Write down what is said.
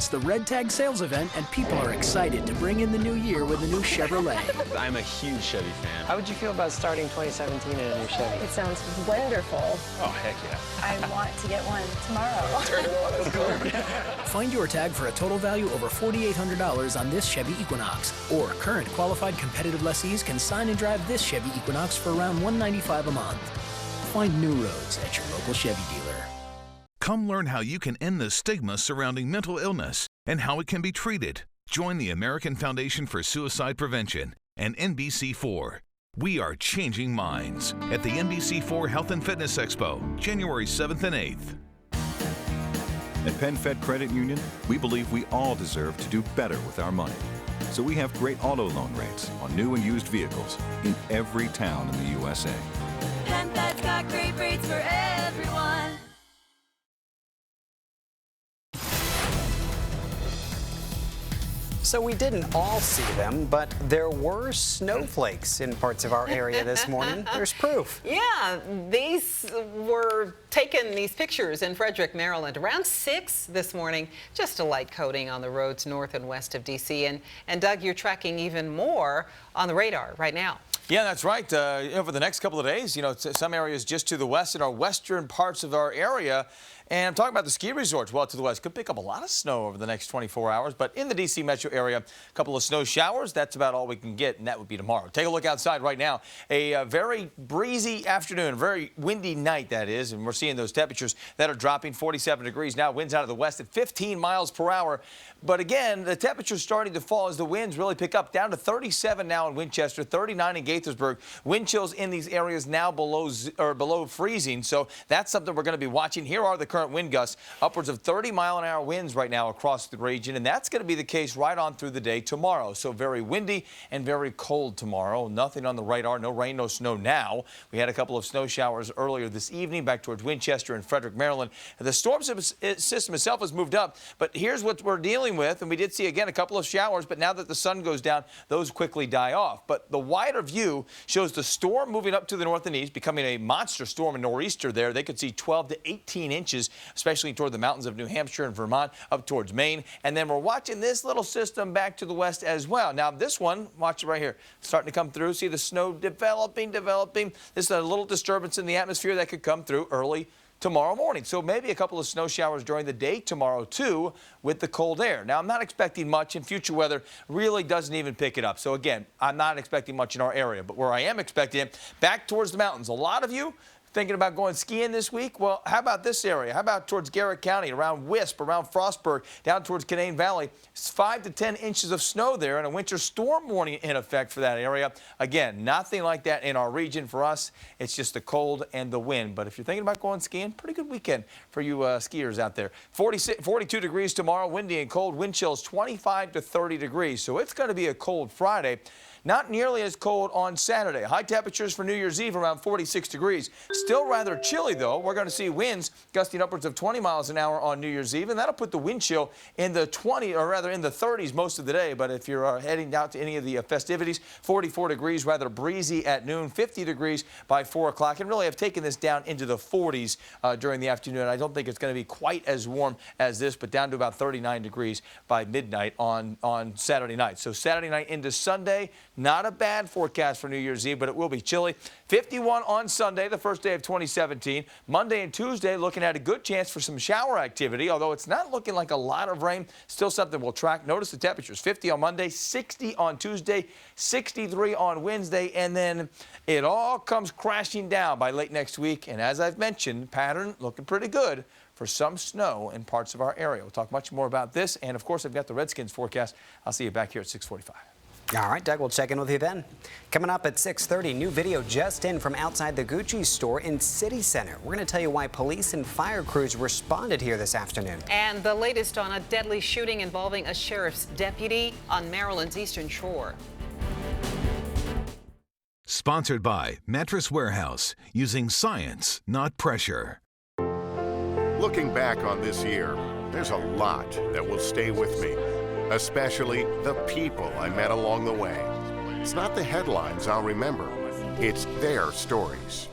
It's the Red Tag sales event, and people are excited to bring in the new year with a new Chevrolet. I'm a huge Chevy fan. How would you feel about starting 2017 in a new Chevy? It sounds wonderful. Oh, heck yeah. I want to get one tomorrow. Find your tag for a total value over $4,800 on this Chevy Equinox. Or current qualified competitive lessees can sign and drive this Chevy Equinox for around $195 a month. Find new roads at your local Chevy dealer. Come learn how you can end the stigma surrounding mental illness and how it can be treated. Join the American Foundation for Suicide Prevention and NBC4. We are changing minds at the NBC4 Health and Fitness Expo, January 7th and 8th. At PenFed Credit Union, we believe we all deserve to do better with our money. So we have great auto loan rates on new and used vehicles in every town in the USA. PenFed's got great rates for everyone. So we didn't all see them, but there were snowflakes in parts of our area this morning. There's proof. Yeah, these pictures in Frederick, Maryland, around 6 this morning. Just a light coating on the roads north and west of D.C. And Doug, you're tracking even more on the radar right now. Yeah, that's right. Over the next couple of days, some areas just to the west in our western parts of our area. And I'm talking about the ski resorts well to the west. Could pick up a lot of snow over the next 24 hours. But in the D.C. metro area, a couple of snow showers. That's about all we can get, and that would be tomorrow. Take a look outside right now. A very breezy afternoon, very windy night, that is. And we're seeing those temperatures that are dropping 47 degrees now. Winds out of the west at 15 miles per hour. But again, the temperature's starting to fall as the winds really pick up. Down to 37 now in Winchester, 39 in Gaithersburg. Wind chills in these areas now below freezing. So that's something we're going to be watching. Here are the current wind gusts, upwards of 30-mile-an-hour winds right now across the region. And that's going to be the case right on through the day tomorrow. So very windy and very cold tomorrow. Nothing on the radar. No rain, no snow now. We had a couple of snow showers earlier this evening back towards Winchester and Frederick, Maryland. The storm system itself has moved up. But here's what we're dealing with, and we did see again a couple of showers, but now that the sun goes down, those quickly die off. But the wider view shows the storm moving up to the north and east, becoming a monster storm, a nor'easter there. They could see 12 to 18 inches, especially toward the mountains of New Hampshire and Vermont, up towards Maine. And then we're watching this little system back to the west as well. Now this one, watch it right here, starting to come through. See the snow developing. This is a little disturbance in the atmosphere that could come through early tomorrow morning. So maybe a couple of snow showers during the day tomorrow, too, with the cold air. Now, I'm not expecting much, and future weather really doesn't even pick it up. So, again, I'm not expecting much in our area. But where I am expecting it, back towards the mountains. A lot of you thinking about going skiing this week? Well, how about this area? How about towards Garrett County, around Wisp, around Frostburg, down towards Canaan Valley? It's 5 to 10 inches of snow there and a winter storm warning in effect for that area. Again, nothing like that in our region for us. It's just the cold and the wind. But if you're thinking about going skiing, pretty good weekend for you skiers out there. 42 degrees tomorrow, windy and cold. Wind chills 25 to 30 degrees. So it's going to be a cold Friday. Not nearly as cold on Saturday. High temperatures for New Year's Eve around 46 degrees. Still rather chilly, though. We're going to see winds gusting upwards of 20 miles an hour on New Year's Eve, and that'll put the wind chill in the 30s most of the day. But if you're heading out to any of the festivities, 44 degrees, rather breezy at noon, 50 degrees by 4 o'clock, and really have taken this down into the 40s during the afternoon. I don't think it's going to be quite as warm as this, but down to about 39 degrees by midnight on Saturday night. So Saturday night into Sunday, not a bad forecast for New Year's Eve, but it will be chilly. 51 on Sunday, the first day of 2017. Monday and Tuesday looking at a good chance for some shower activity, although it's not looking like a lot of rain. Still something we'll track. Notice the temperatures, 50 on Monday, 60 on Tuesday, 63 on Wednesday, and then it all comes crashing down by late next week. And as I've mentioned, pattern looking pretty good for some snow in parts of our area. We'll talk much more about this. And, of course, I've got the Redskins forecast. I'll see you back here at 6:45. All right, Doug, we'll check in with you then. Coming up at 6:30, new video just in from outside the Gucci store in City Center. We're going to tell you why police and fire crews responded here this afternoon. And the latest on a deadly shooting involving a sheriff's deputy on Maryland's Eastern Shore. Sponsored by Mattress Warehouse, using science, not pressure. Looking back on this year, there's a lot that will stay with me. Especially the people I met along the way. It's not the headlines I'll remember, it's their stories.